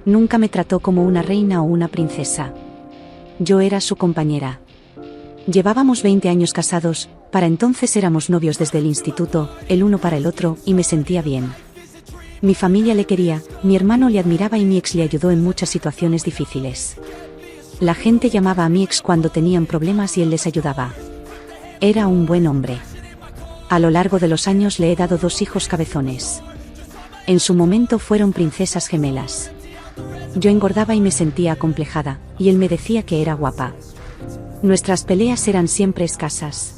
Nunca me trató como una reina o una princesa. Yo era su compañera. Llevábamos 20 años casados, para entonces éramos novios desde el instituto, el uno para el otro, y me sentía bien. Mi familia le quería, mi hermano le admiraba y mi ex le ayudó en muchas situaciones difíciles. La gente llamaba a mi ex cuando tenían problemas y él les ayudaba. Era un buen hombre. A lo largo de los años le he dado 2 hijos cabezones. En su momento fueron princesas gemelas. Yo engordaba y me sentía acomplejada, y él me decía que era guapa. Nuestras peleas eran siempre escasas.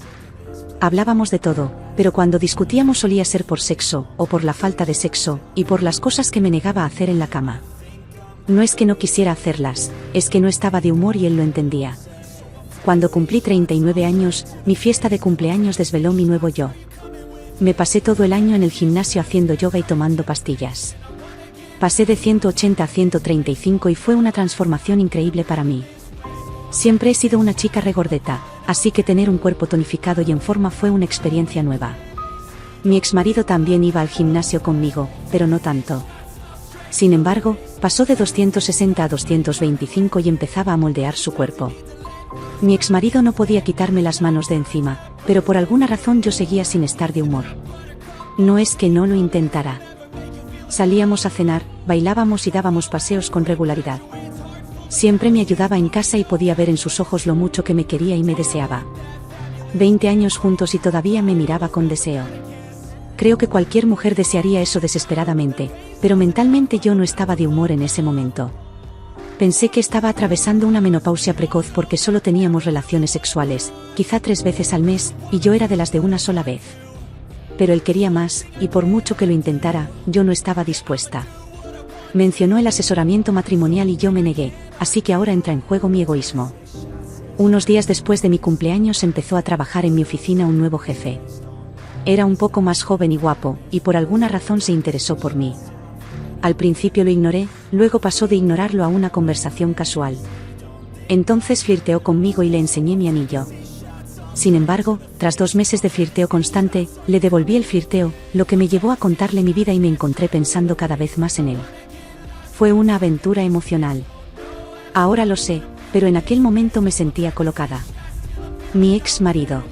Hablábamos de todo, pero cuando discutíamos solía ser por sexo, o por la falta de sexo, y por las cosas que me negaba a hacer en la cama. No es que no quisiera hacerlas, es que no estaba de humor y él lo entendía. Cuando cumplí 39 años, mi fiesta de cumpleaños desveló mi nuevo yo. Me pasé todo el año en el gimnasio haciendo yoga y tomando pastillas. Pasé de 180 a 135 y fue una transformación increíble para mí. Siempre he sido una chica regordeta, así que tener un cuerpo tonificado y en forma fue una experiencia nueva. Mi exmarido también iba al gimnasio conmigo, pero no tanto. Sin embargo, pasó de 260 a 225 y empezaba a moldear su cuerpo. Mi exmarido no podía quitarme las manos de encima, pero por alguna razón yo seguía sin estar de humor. No es que no lo intentara. Salíamos a cenar, bailábamos y dábamos paseos con regularidad. Siempre me ayudaba en casa y podía ver en sus ojos lo mucho que me quería y me deseaba. 20 años juntos y todavía me miraba con deseo. Creo que cualquier mujer desearía eso desesperadamente, pero mentalmente yo no estaba de humor en ese momento. Pensé que estaba atravesando una menopausia precoz porque solo teníamos relaciones sexuales, quizá 3 veces al mes, y yo era de las de una sola vez. Pero él quería más, y por mucho que lo intentara, yo no estaba dispuesta. Mencionó el asesoramiento matrimonial y yo me negué, así que ahora entra en juego mi egoísmo. Unos días después de mi cumpleaños empezó a trabajar en mi oficina un nuevo jefe. Era un poco más joven y guapo, y por alguna razón se interesó por mí. Al principio lo ignoré, luego pasó de ignorarlo a una conversación casual. Entonces flirteó conmigo y le enseñé mi anillo. Sin embargo, tras 2 meses de flirteo constante, le devolví el flirteo, lo que me llevó a contarle mi vida y me encontré pensando cada vez más en él. Fue una aventura emocional. Ahora lo sé, pero en aquel momento me sentía colocada. Mi ex marido.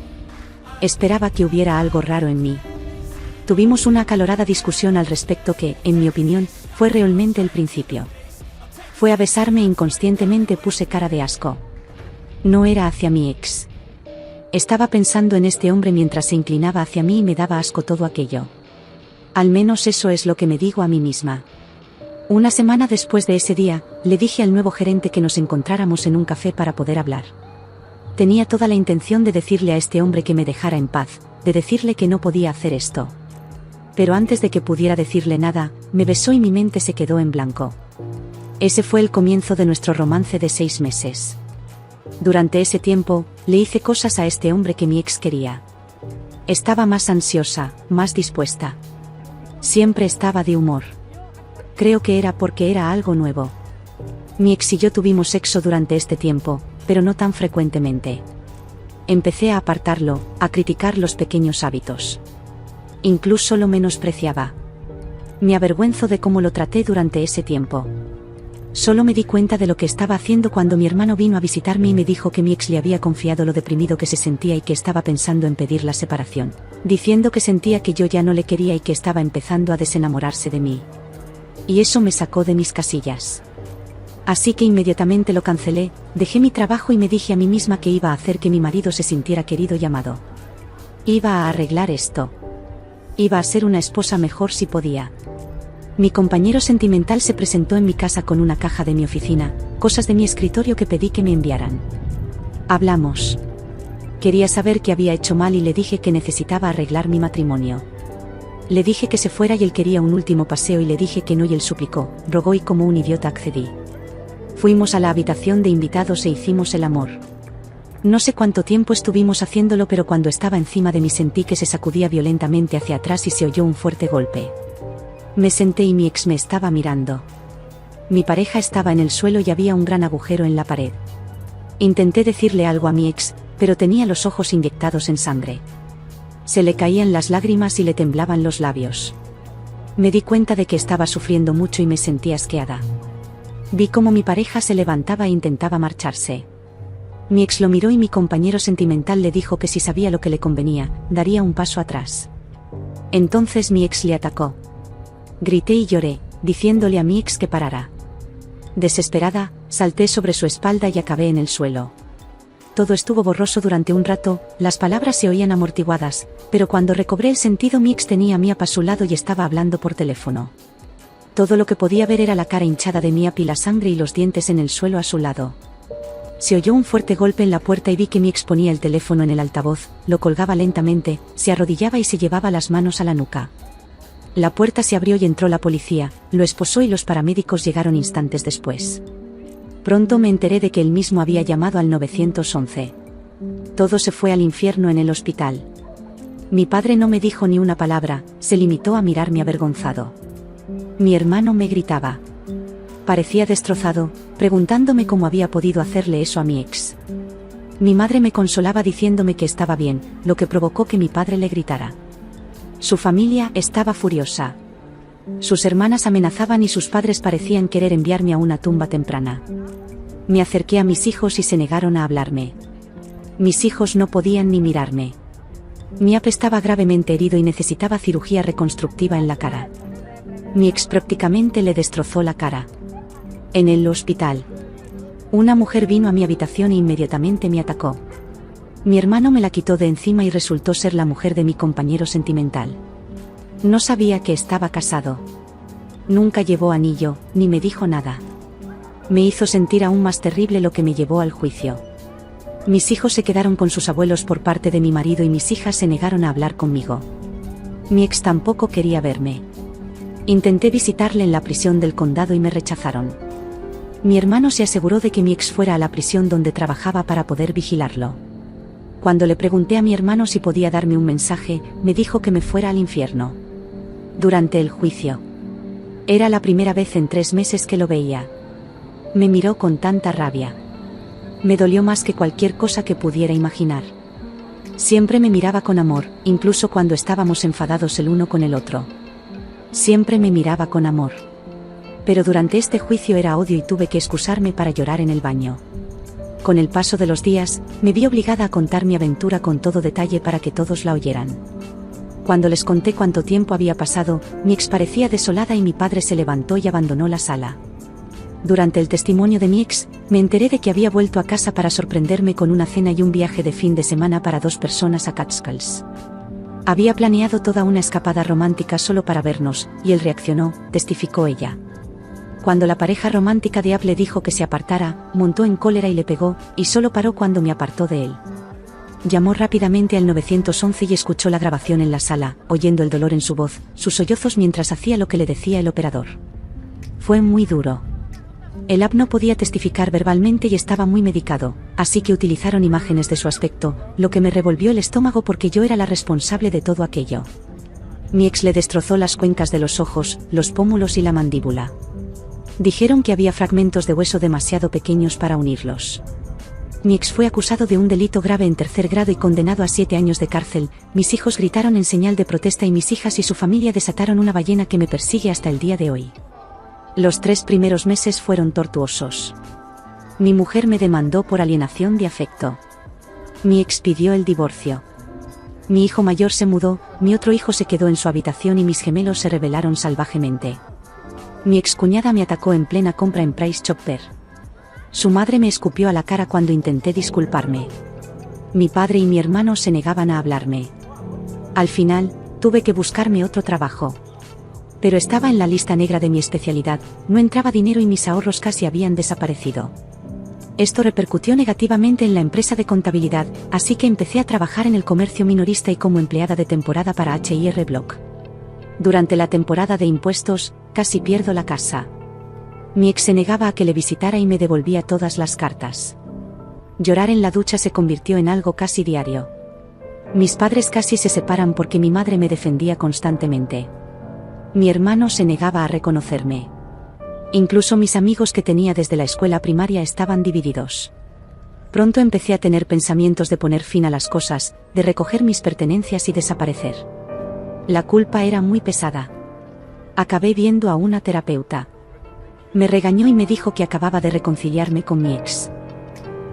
Esperaba que hubiera algo raro en mí. Tuvimos una acalorada discusión al respecto que, en mi opinión, fue realmente el principio. Fue a besarme e inconscientemente puse cara de asco. No era hacia mi ex. Estaba pensando en este hombre mientras se inclinaba hacia mí y me daba asco todo aquello. Al menos eso es lo que me digo a mí misma. Una semana después de ese día, le dije al nuevo gerente que nos encontráramos en un café para poder hablar. Tenía toda la intención de decirle a este hombre que me dejara en paz, de decirle que no podía hacer esto. Pero antes de que pudiera decirle nada, me besó y mi mente se quedó en blanco. Ese fue el comienzo de nuestro romance de 6 meses. Durante ese tiempo, le hice cosas a este hombre que mi ex quería. Estaba más ansiosa, más dispuesta. Siempre estaba de humor. Creo que era porque era algo nuevo. Mi ex y yo tuvimos sexo durante este tiempo, pero no tan frecuentemente. Empecé a apartarlo, a criticar los pequeños hábitos. Incluso lo menospreciaba. Me avergüenzo de cómo lo traté durante ese tiempo. Solo me di cuenta de lo que estaba haciendo cuando mi hermano vino a visitarme y me dijo que mi ex le había confiado lo deprimido que se sentía y que estaba pensando en pedir la separación, diciendo que sentía que yo ya no le quería y que estaba empezando a desenamorarse de mí. Y eso me sacó de mis casillas. Así que inmediatamente lo cancelé, dejé mi trabajo y me dije a mí misma que iba a hacer que mi marido se sintiera querido y amado. Iba a arreglar esto. Iba a ser una esposa mejor si podía. Mi compañero sentimental se presentó en mi casa con una caja de mi oficina, cosas de mi escritorio que pedí que me enviaran. Hablamos. Quería saber qué había hecho mal y le dije que necesitaba arreglar mi matrimonio. Le dije que se fuera y él quería un último paseo y le dije que no y él suplicó, rogó y como un idiota accedí. Fuimos a la habitación de invitados e hicimos el amor. No sé cuánto tiempo estuvimos haciéndolo, pero cuando estaba encima de mí sentí que se sacudía violentamente hacia atrás y se oyó un fuerte golpe. Me senté y mi ex me estaba mirando. Mi pareja estaba en el suelo y había un gran agujero en la pared. Intenté decirle algo a mi ex, pero tenía los ojos inyectados en sangre. Se le caían las lágrimas y le temblaban los labios. Me di cuenta de que estaba sufriendo mucho y me sentí asqueada. Vi cómo mi pareja se levantaba e intentaba marcharse. Mi ex lo miró y mi compañero sentimental le dijo que si sabía lo que le convenía, daría un paso atrás. Entonces mi ex le atacó. Grité y lloré, diciéndole a mi ex que parara. Desesperada, salté sobre su espalda y acabé en el suelo. Todo estuvo borroso durante un rato, las palabras se oían amortiguadas, pero cuando recobré el sentido mi ex tenía a Miap a su lado y estaba hablando por teléfono. Todo lo que podía ver era la cara hinchada de Miap y la sangre y los dientes en el suelo a su lado. Se oyó un fuerte golpe en la puerta y vi que mi ex ponía el teléfono en el altavoz, lo colgaba lentamente, se arrodillaba y se llevaba las manos a la nuca. La puerta se abrió y entró la policía, lo esposó y los paramédicos llegaron instantes después. Pronto me enteré de que él mismo había llamado al 911. Todo se fue al infierno en el hospital. Mi padre no me dijo ni una palabra, se limitó a mirarme avergonzado. Mi hermano me gritaba. Parecía destrozado, preguntándome cómo había podido hacerle eso a mi ex. Mi madre me consolaba diciéndome que estaba bien, lo que provocó que mi padre le gritara. Su familia estaba furiosa. Sus hermanas amenazaban y sus padres parecían querer enviarme a una tumba temprana. Me acerqué a mis hijos y se negaron a hablarme. Mis hijos no podían ni mirarme. Miap estaba gravemente herido y necesitaba cirugía reconstructiva en la cara. Mi ex prácticamente le destrozó la cara. En el hospital, una mujer vino a mi habitación e inmediatamente me atacó. Mi hermano me la quitó de encima y resultó ser la mujer de mi compañero sentimental. No sabía que estaba casado. Nunca llevó anillo, ni me dijo nada. Me hizo sentir aún más terrible lo que me llevó al juicio. Mis hijos se quedaron con sus abuelos por parte de mi marido y mis hijas se negaron a hablar conmigo. Mi ex tampoco quería verme. Intenté visitarle en la prisión del condado y me rechazaron. Mi hermano se aseguró de que mi ex fuera a la prisión donde trabajaba para poder vigilarlo. Cuando le pregunté a mi hermano si podía darme un mensaje, me dijo que me fuera al infierno. Durante el juicio. Era la primera vez en 3 meses que lo veía. Me miró con tanta rabia. Me dolió más que cualquier cosa que pudiera imaginar. Siempre me miraba con amor, incluso cuando estábamos enfadados el uno con el otro. Siempre me miraba con amor. Pero durante este juicio era odio y tuve que excusarme para llorar en el baño. Con el paso de los días, me vi obligada a contar mi aventura con todo detalle para que todos la oyeran. Cuando les conté cuánto tiempo había pasado, mi ex parecía desolada y mi padre se levantó y abandonó la sala. Durante el testimonio de mi ex, me enteré de que había vuelto a casa para sorprenderme con una cena y un viaje de fin de semana para 2 personas a Catskills. Había planeado toda una escapada romántica solo para vernos, y él reaccionó, testificó ella. Cuando la pareja romántica de App le dijo que se apartara, montó en cólera y le pegó, y solo paró cuando me apartó de él. Llamó rápidamente al 911 y escuchó la grabación en la sala, oyendo el dolor en su voz, sus sollozos mientras hacía lo que le decía el operador. Fue muy duro. El App no podía testificar verbalmente y estaba muy medicado, así que utilizaron imágenes de su aspecto, lo que me revolvió el estómago porque yo era la responsable de todo aquello. Mi ex le destrozó las cuencas de los ojos, los pómulos y la mandíbula. Dijeron que había fragmentos de hueso demasiado pequeños para unirlos. Mi ex fue acusado de un delito grave en 3er grado y condenado a 7 años de cárcel. Mis hijos gritaron en señal de protesta y mis hijas y su familia desataron una ballena que me persigue hasta el día de hoy. Los 3 primeros meses fueron tortuosos. Mi mujer me demandó por alienación de afecto. Mi ex pidió el divorcio. Mi hijo mayor se mudó, mi otro hijo se quedó en su habitación y mis gemelos se rebelaron salvajemente. Mi excuñada me atacó en plena compra en Price Chopper. Su madre me escupió a la cara cuando intenté disculparme. Mi padre y mi hermano se negaban a hablarme. Al final, tuve que buscarme otro trabajo. Pero estaba en la lista negra de mi especialidad, no entraba dinero y mis ahorros casi habían desaparecido. Esto repercutió negativamente en la empresa de contabilidad, así que empecé a trabajar en el comercio minorista y como empleada de temporada para H&R Block. Durante la temporada de impuestos, casi pierdo la casa. Mi ex se negaba a que le visitara y me devolvía todas las cartas. Llorar en la ducha se convirtió en algo casi diario. Mis padres casi se separan porque mi madre me defendía constantemente. Mi hermano se negaba a reconocerme. Incluso mis amigos que tenía desde la escuela primaria estaban divididos. Pronto empecé a tener pensamientos de poner fin a las cosas, de recoger mis pertenencias y desaparecer. La culpa era muy pesada. Acabé viendo a una terapeuta. Me regañó y me dijo que acababa de reconciliarme con mi ex.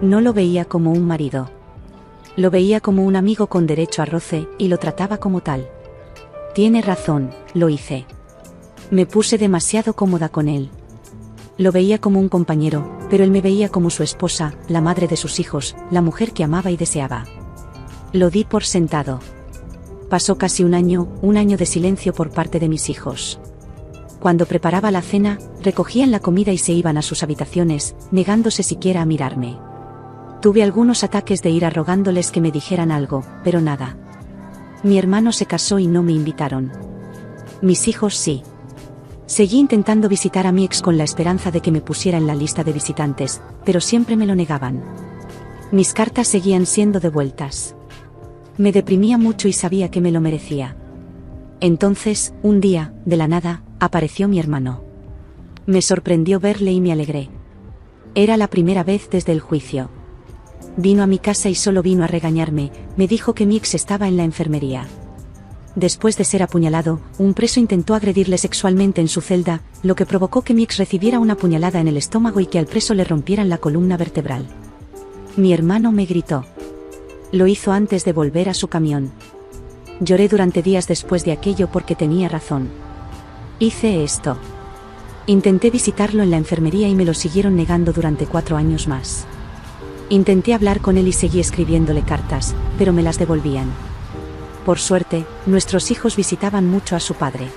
No lo veía como un marido. Lo veía como un amigo con derecho a roce, y lo trataba como tal. Tiene razón, lo hice. Me puse demasiado cómoda con él. Lo veía como un compañero, pero él me veía como su esposa, la madre de sus hijos, la mujer que amaba y deseaba. Lo di por sentado. Pasó casi un año de silencio por parte de mis hijos. Cuando preparaba la cena, recogían la comida y se iban a sus habitaciones, negándose siquiera a mirarme. Tuve algunos ataques de ira rogándoles que me dijeran algo, pero nada. Mi hermano se casó y no me invitaron. Mis hijos sí. Seguí intentando visitar a mi ex con la esperanza de que me pusiera en la lista de visitantes, pero siempre me lo negaban. Mis cartas seguían siendo devueltas. Me deprimía mucho y sabía que me lo merecía. Entonces, un día, de la nada, apareció mi hermano. Me sorprendió verle y me alegré. Era la primera vez desde el juicio. Vino a mi casa y solo vino a regañarme, me dijo que mi ex estaba en la enfermería. Después de ser apuñalado, un preso intentó agredirle sexualmente en su celda, lo que provocó que mi ex recibiera una puñalada en el estómago y que al preso le rompieran la columna vertebral. Mi hermano me gritó. Lo hizo antes de volver a su camión. Lloré durante días después de aquello porque tenía razón. Hice esto. Intenté visitarlo en la enfermería y me lo siguieron negando durante 4 años más. Intenté hablar con él y seguí escribiéndole cartas, pero me las devolvían. Por suerte, nuestros hijos visitaban mucho a su padre.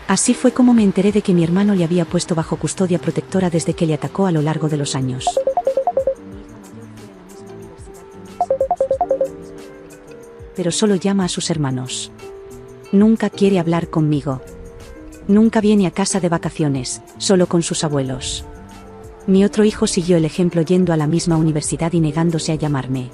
Así fue como me enteré de que mi hermano le había puesto bajo custodia protectora desde que le atacó a lo largo de los años. Pero solo llama a sus hermanos. Nunca quiere hablar conmigo. Nunca viene a casa de vacaciones, solo con sus abuelos. Mi otro hijo siguió el ejemplo yendo a la misma universidad y negándose a llamarme.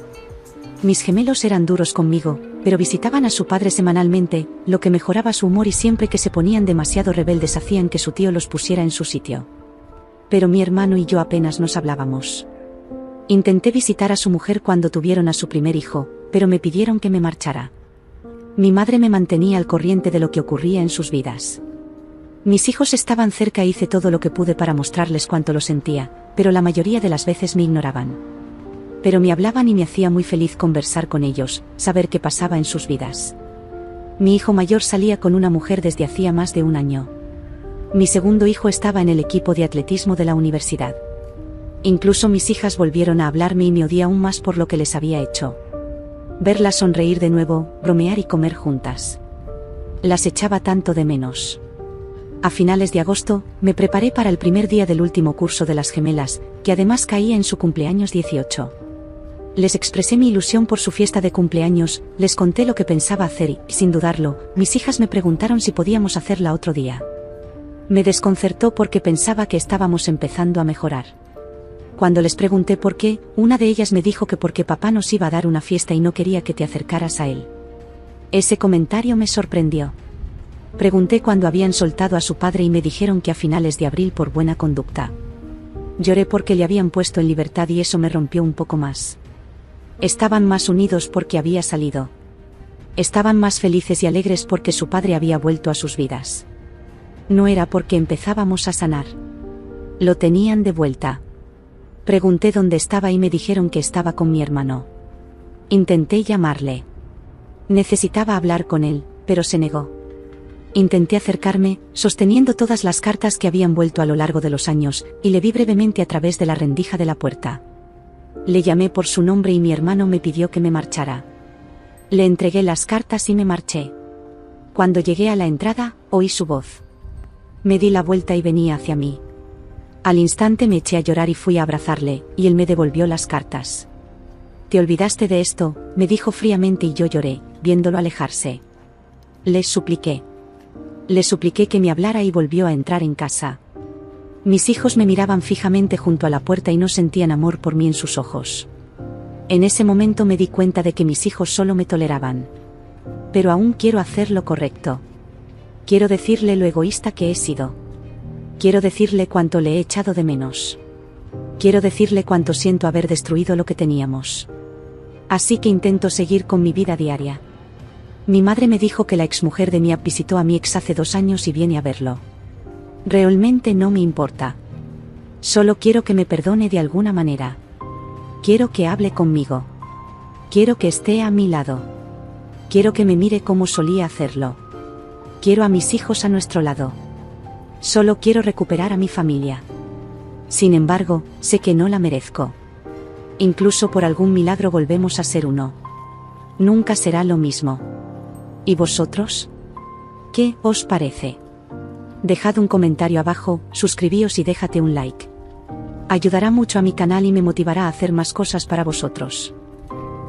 Mis gemelos eran duros conmigo, pero visitaban a su padre semanalmente, lo que mejoraba su humor y siempre que se ponían demasiado rebeldes hacían que su tío los pusiera en su sitio. Pero mi hermano y yo apenas nos hablábamos. Intenté visitar a su mujer cuando tuvieron a su primer hijo, pero me pidieron que me marchara. Mi madre me mantenía al corriente de lo que ocurría en sus vidas. Mis hijos estaban cerca e hice todo lo que pude para mostrarles cuánto lo sentía, pero la mayoría de las veces me ignoraban. Pero me hablaban y me hacía muy feliz conversar con ellos, saber qué pasaba en sus vidas. Mi hijo mayor salía con una mujer desde hacía más de un año. Mi segundo hijo estaba en el equipo de atletismo de la universidad. Incluso mis hijas volvieron a hablarme y me odié aún más por lo que les había hecho. Verlas sonreír de nuevo, bromear y comer juntas. Las echaba tanto de menos. A finales de agosto, me preparé para el primer día del último curso de las gemelas, que además caía en su cumpleaños 18. Les expresé mi ilusión por su fiesta de cumpleaños, les conté lo que pensaba hacer y, sin dudarlo, mis hijas me preguntaron si podíamos hacerla otro día. Me desconcertó porque pensaba que estábamos empezando a mejorar. Cuando les pregunté por qué, una de ellas me dijo que porque papá nos iba a dar una fiesta y no quería que te acercaras a él. Ese comentario me sorprendió. Pregunté cuándo habían soltado a su padre y me dijeron que a finales de abril por buena conducta. Lloré porque le habían puesto en libertad y eso me rompió un poco más. Estaban más unidos porque había salido. Estaban más felices y alegres porque su padre había vuelto a sus vidas. No era porque empezábamos a sanar. Lo tenían de vuelta. Pregunté dónde estaba y me dijeron que estaba con mi hermano. Intenté llamarle. Necesitaba hablar con él, pero se negó. Intenté acercarme, sosteniendo todas las cartas que habían vuelto a lo largo de los años, y le vi brevemente a través de la rendija de la puerta. Le llamé por su nombre y mi hermano me pidió que me marchara. Le entregué las cartas y me marché. Cuando llegué a la entrada, oí su voz. Me di la vuelta y venía hacia mí. Al instante me eché a llorar y fui a abrazarle, y él me devolvió las cartas. «¿Te olvidaste de esto?», me dijo fríamente y yo lloré, viéndolo alejarse. Le supliqué. Le supliqué que me hablara y volvió a entrar en casa. Mis hijos me miraban fijamente junto a la puerta y no sentían amor por mí en sus ojos. En ese momento me di cuenta de que mis hijos solo me toleraban. Pero aún quiero hacer lo correcto. Quiero decirle lo egoísta que he sido. Quiero decirle cuánto le he echado de menos. Quiero decirle cuánto siento haber destruido lo que teníamos. Así que intento seguir con mi vida diaria. Mi madre me dijo que la exmujer de mi app visitó a mi ex hace 2 años y viene a verlo. Realmente no me importa. Solo quiero que me perdone de alguna manera. Quiero que hable conmigo. Quiero que esté a mi lado. Quiero que me mire como solía hacerlo. Quiero a mis hijos a nuestro lado. Solo quiero recuperar a mi familia. Sin embargo, sé que no la merezco. Incluso por algún milagro volvemos a ser uno. Nunca será lo mismo. ¿Y vosotros? ¿Qué os parece? Dejad un comentario abajo, suscribíos y déjate un like. Ayudará mucho a mi canal y me motivará a hacer más cosas para vosotros.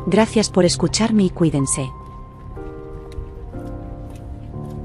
Gracias por escucharme y cuídense.